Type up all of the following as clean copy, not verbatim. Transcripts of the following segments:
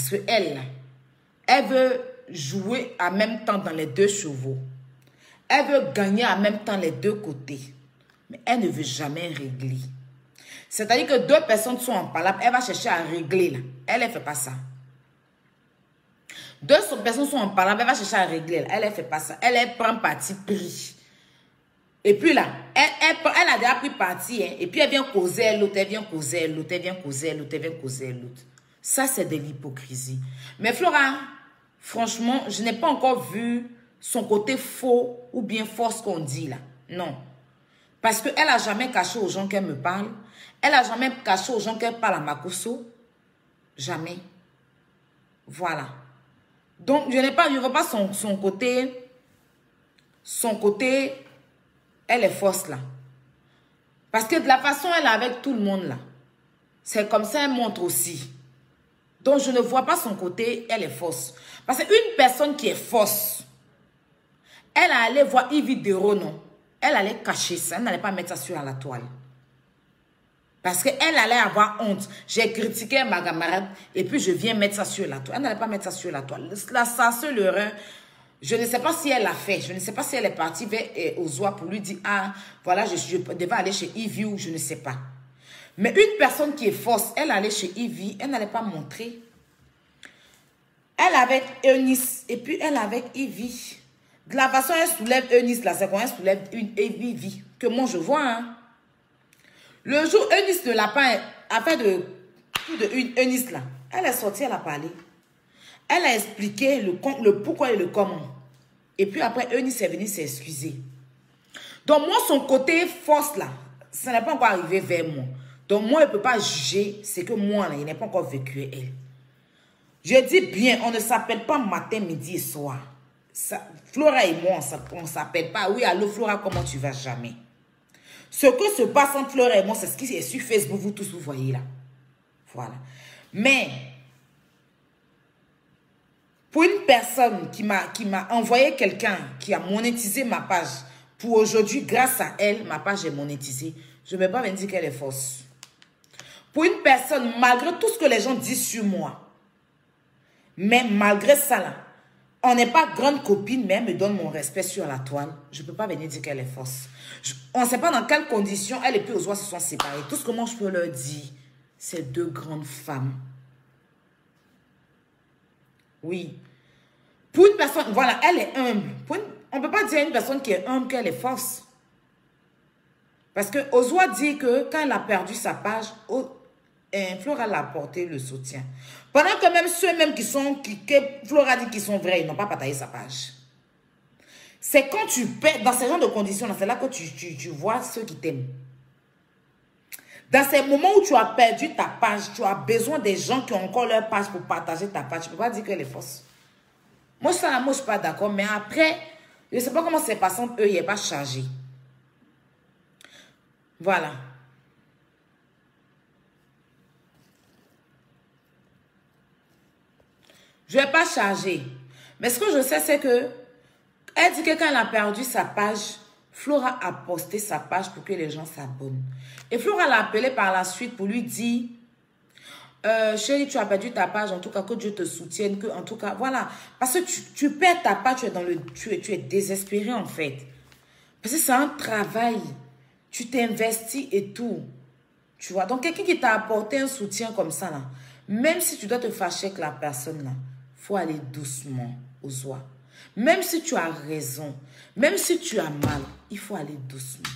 Parce que elle veut jouer en même temps dans les deux chevaux. Elle veut gagner en même temps les deux côtés. Mais elle ne veut jamais régler. C'est-à-dire que deux personnes sont en palabre, elle va chercher à régler là. Elle ne fait pas ça. Deux personnes sont en palabre, elle va chercher à régler là. Elle ne fait pas ça. Elle prend parti pris. Et puis là, elle a déjà pris parti. Hein, et puis elle vient causer à l'autre, elle vient causer à l'autre, elle vient causer à l'autre, elle vient causer à l'autre. Ça, c'est de l'hypocrisie. Mais Flora, franchement, je n'ai pas encore vu son côté faux ou bien faux ce qu'on dit là. Non. Parce qu'elle n'a jamais caché aux gens qu'elle me parle. Elle n'a jamais caché aux gens qu'elle parle à Makosso. Jamais. Voilà. Donc, je ne vois pas son côté. Son côté, elle est fausse là. Parce que de la façon elle est avec tout le monde là. C'est comme ça elle montre aussi. Donc, je ne vois pas son côté, elle est fausse. Parce qu'une personne qui est fausse, elle allait voir une vidéo, non? Elle allait cacher ça, elle n'allait pas mettre ça sur la toile. Parce qu'elle allait avoir honte. J'ai critiqué ma camarade et puis je viens mettre ça sur la toile. Elle n'allait pas mettre ça sur la toile. Sa seule erreur, je ne sais pas si elle l'a fait. Je ne sais pas si elle est partie vers Ozoa pour lui dire, ah, voilà, je devais aller chez Ivy ou je ne sais pas. Mais une personne qui est fausse, elle allait chez Ivy, elle n'allait pas montrer. Elle avec Eunice et puis elle avec Ivy. De la façon elle soulève Eunice là, c'est quand elle soulève une Ivy que moi je vois. Hein. Le jour Eunice ne l'a pas afin de Eunice là, elle est sortie, elle a parlé. Elle a expliqué le pourquoi et le comment. Et puis après Eunice est venue s'excuser. Donc moi son côté force là, ça n'est pas encore arrivé vers moi. Donc moi je ne peux pas juger ce que moi là, il n'est pas encore vécu elle. Je dis bien, on ne s'appelle pas matin, midi et soir. Ça, Flora et moi, on ne s'appelle pas. Oui, allô Flora, comment tu vas? Jamais. Ce que se passe entre Flora et moi, c'est ce qui est sur Facebook, vous tous, vous voyez là. Voilà. Mais, pour une personne qui m'a envoyé quelqu'un, qui a monétisé ma page, pour aujourd'hui, grâce à elle, ma page est monétisée, je ne vais pas me dire qu'elle est fausse. Pour une personne, malgré tout ce que les gens disent sur moi, mais malgré ça, là, on n'est pas grande copine, mais elle me donne mon respect sur la toile. Je ne peux pas venir dire qu'elle est fausse. On ne sait pas dans quelles conditions elle et puis Ozoa se sont séparés. Tout ce que moi je peux leur dire, c'est deux grandes femmes. Oui. Pour une personne, voilà, elle est humble. On ne peut pas dire à une personne qui est humble qu'elle est fausse. Parce que Ozoa dit que quand elle a perdu sa page, Flora l'a apporté le soutien. Pendant que même ceux-mêmes que Flora dit qu'ils sont vrais, ils n'ont pas partagé sa page. C'est quand tu perds, dans ce genre de conditions-là, c'est là que tu vois ceux qui t'aiment. Dans ces moments où tu as perdu ta page, tu as besoin des gens qui ont encore leur page pour partager ta page. Tu ne peux pas dire qu'elle est fausse. Moi, ça, moi je ne suis pas d'accord. Mais après, je ne sais pas comment c'est passé entre eux, il n'est pas chargé. Voilà. Je ne vais pas charger. Mais ce que je sais, c'est que elle dit que quand elle a perdu sa page, Flora a posté sa page pour que les gens s'abonnent. Et Flora l'a appelé par la suite pour lui dire, chérie, tu as perdu ta page, en tout cas, que Dieu te soutienne, que, en tout cas, voilà. Parce que tu perds ta page, tu es désespéré, en fait. Parce que c'est un travail. Tu t'investis et tout. Tu vois, donc quelqu'un qui t'a apporté un soutien comme ça, là, même si tu dois te fâcher avec la personne, là, il faut aller doucement aux oies. Même si tu as raison, même si tu as mal, il faut aller doucement.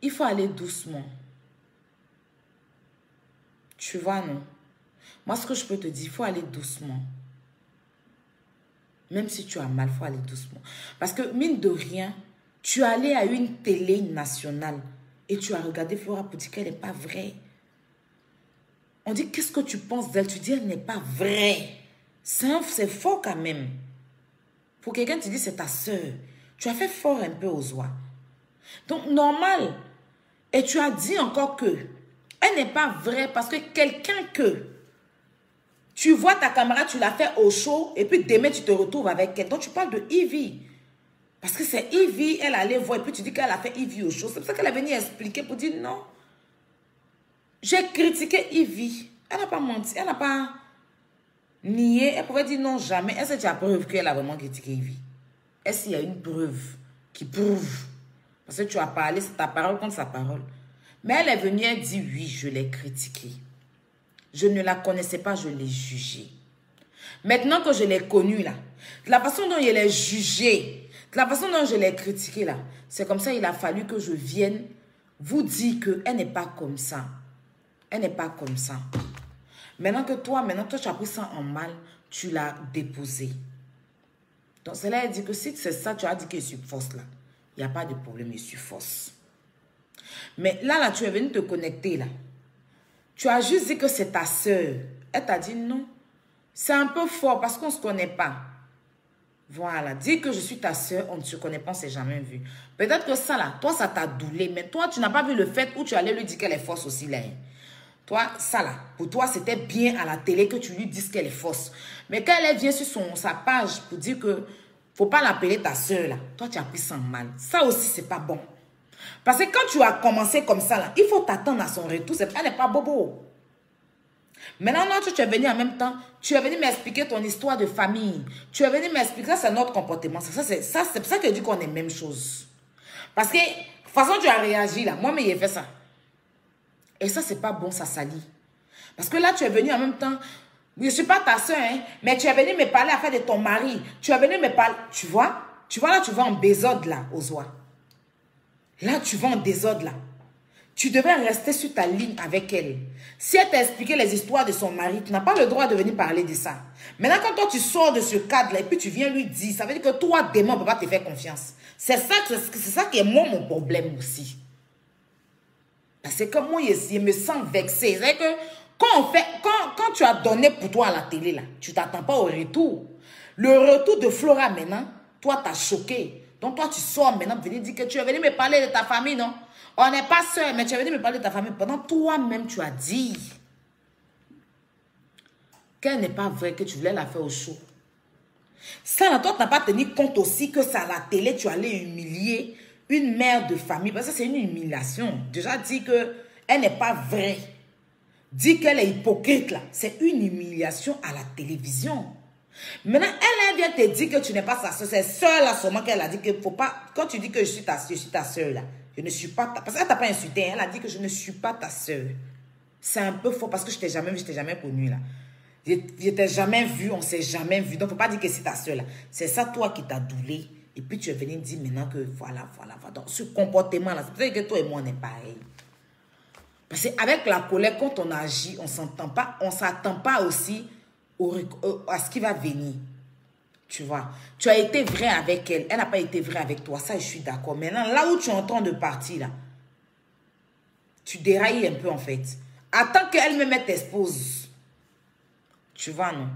Il faut aller doucement. Tu vois, non? Moi, ce que je peux te dire, il faut aller doucement. Même si tu as mal, il faut aller doucement. Parce que, mine de rien, tu es allé à une télé nationale et tu as regardé Flora pour dire qu'elle n'est pas vraie. On dit, qu'est-ce que tu penses d'elle? Tu dis, elle n'est pas vraie. C'est fort quand même. Pour quelqu'un, tu dis, c'est ta soeur. Tu as fait fort un peu aux oies. Donc, normal. Et tu as dit encore que elle n'est pas vraie parce que quelqu'un que tu vois ta camarade, tu l'as fait au show et puis demain, tu te retrouves avec elle. Donc, tu parles de Ivy. Parce que c'est Ivy, elle allait voir et puis tu dis qu'elle a fait Ivy au show. C'est pour ça qu'elle est venue expliquer pour dire non. J'ai critiqué Ivy. Elle n'a pas menti. Elle n'a pas nié. Elle pouvait dire non, jamais. Est-ce que tu as preuve qu'elle a vraiment critiqué Ivy? Est-ce qu'il y a une preuve qui prouve? Parce que tu as parlé, c'est ta parole contre sa parole. Mais elle est venue, elle dit oui, je l'ai critiquée. Je ne la connaissais pas, je l'ai jugée. Maintenant que je l'ai connue là, de la façon dont je l'ai jugée, de la façon dont je l'ai critiquée là, c'est comme ça il a fallu que je vienne vous dire qu'elle n'est pas comme ça. Elle n'est pas comme ça. Maintenant toi, tu as pris ça en mal, tu l'as déposé. Donc cela dit que si c'est ça, tu as dit que je suis fausse là. Il n'y a pas de problème, je suis fausse. Mais là, tu es venu te connecter là. Tu as juste dit que c'est ta soeur. Elle t'a dit non. C'est un peu fort parce qu'on ne se connaît pas. Voilà. Dis que je suis ta soeur, on ne se connaît pas, on ne s'est jamais vu. Peut-être que ça là, toi, ça t'a doulé. Mais toi, tu n'as pas vu le fait où tu allais lui dire qu'elle est fausse aussi là. Toi, ça là, pour toi, c'était bien à la télé que tu lui dises qu'elle est fausse. Mais quand elle vient sur sa page pour dire que faut pas l'appeler ta soeur là, toi, tu as pris ça mal. Ça aussi, c'est pas bon. Parce que quand tu as commencé comme ça là, il faut t'attendre à son retour. Elle n'est pas bobo. Maintenant, tu es venu en même temps, tu es venu m'expliquer ton histoire de famille. Tu es venu m'expliquer, ça c'est notre comportement. C'est pour ça que je dis qu'on est même chose. Parce que, de toute façon, tu as réagi là. Moi, mais j'ai fait ça. Et ça, c'est pas bon, ça salit. Parce que là, tu es venu en même temps. Je ne suis pas ta soeur, hein, mais tu es venu me parler à faire de ton mari. Tu es venu me parler. Tu vois là, tu vas en désordre là, Ozoa. Là, tu vas en désordre là. Tu devrais rester sur ta ligne avec elle. Si elle t'a expliqué les histoires de son mari, tu n'as pas le droit de venir parler de ça. Maintenant, quand toi, tu sors de ce cadre-là et puis tu viens lui dire, ça veut dire que toi, démon, on ne peut pas te faire confiance. C'est ça qui est moi, mon problème aussi. Parce que moi, je me sens vexée. C'est que quand tu as donné pour toi à la télé, là, tu ne t'attends pas au retour. Le retour de Flora maintenant, toi, t'as choqué. Donc, toi, tu sors maintenant pour venir dire que tu es venu me parler de ta famille, non? On n'est pas seuls, mais tu es venu me parler de ta famille. Pendant toi-même, tu as dit qu'elle n'est pas vraie, que tu voulais la faire au show. Ça, toi, tu n'as pas tenu compte aussi que ça, à la télé, tu allais humilier une mère de famille. Parce que c'est une humiliation. Déjà, dit qu'elle n'est pas vraie. Dit qu'elle est hypocrite, là. C'est une humiliation à la télévision. Maintenant, elle vient te dire que tu n'es pas sa soeur. C'est soeur là seulement qu'elle a dit que faut pas. Quand tu dis que je suis ta soeur là, je ne suis pas ta. Parce qu'elle t'a pas insulté. Elle a dit que je ne suis pas ta soeur. C'est un peu faux parce que je t'ai jamais vu, je t'ai jamais connu là. Je t'ai jamais vu, on s'est jamais vu. Donc, faut pas dire que c'est ta soeur là. C'est ça toi qui t'as doulé. Et puis tu es venu dire maintenant que voilà. Donc, ce comportement là, c'est peut-être que toi et moi on est pareil. Parce qu'avec la colère, quand on agit, on s'entend pas, on s'attend pas aussi à ce qui va venir. Tu vois, tu as été vrai avec elle. Elle n'a pas été vraie avec toi. Ça, je suis d'accord. Maintenant, là où tu es en train de partir, là, tu dérailles un peu, en fait. Attends qu'elle me mette expose. Tu vois, non?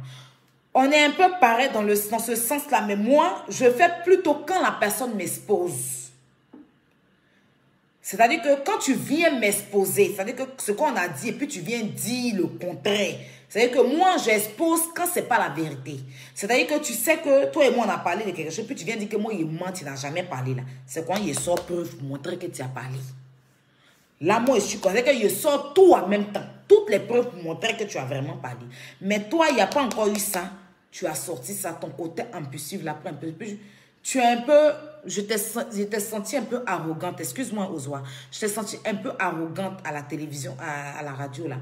On est un peu pareil dans ce sens-là. Mais moi, je fais plutôt quand la personne m'expose. C'est-à-dire que quand tu viens m'exposer, c'est-à-dire que ce qu'on a dit, et puis tu viens dire le contraire. C'est-à-dire que moi, j'expose quand ce n'est pas la vérité. C'est-à-dire que tu sais que toi et moi, on a parlé de quelque chose, puis tu viens dire que moi, il ment, tu n'as jamais parlé là. C'est quand il sort preuve pour montrer que tu as parlé. Là, moi, je suis comme ça, que je sors tout en même temps. Toutes les preuves pour montrer que tu as vraiment parlé. Mais toi, il n'y a pas encore eu ça. Tu as sorti ça, ton côté impulsif, là, un peu plus. Tu es un peu, je t'ai senti un peu arrogante. Excuse-moi, Ozoa. Je t'ai senti un peu arrogante à la télévision, à la radio, là.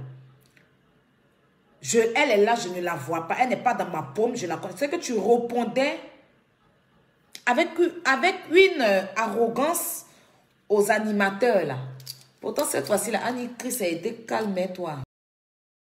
Elle est là, je ne la vois pas. Elle n'est pas dans ma paume, je la connais. C'est que tu répondais avec une arrogance aux animateurs, là. Pourtant, cette fois-ci, là, Annie Chris a été calme, toi.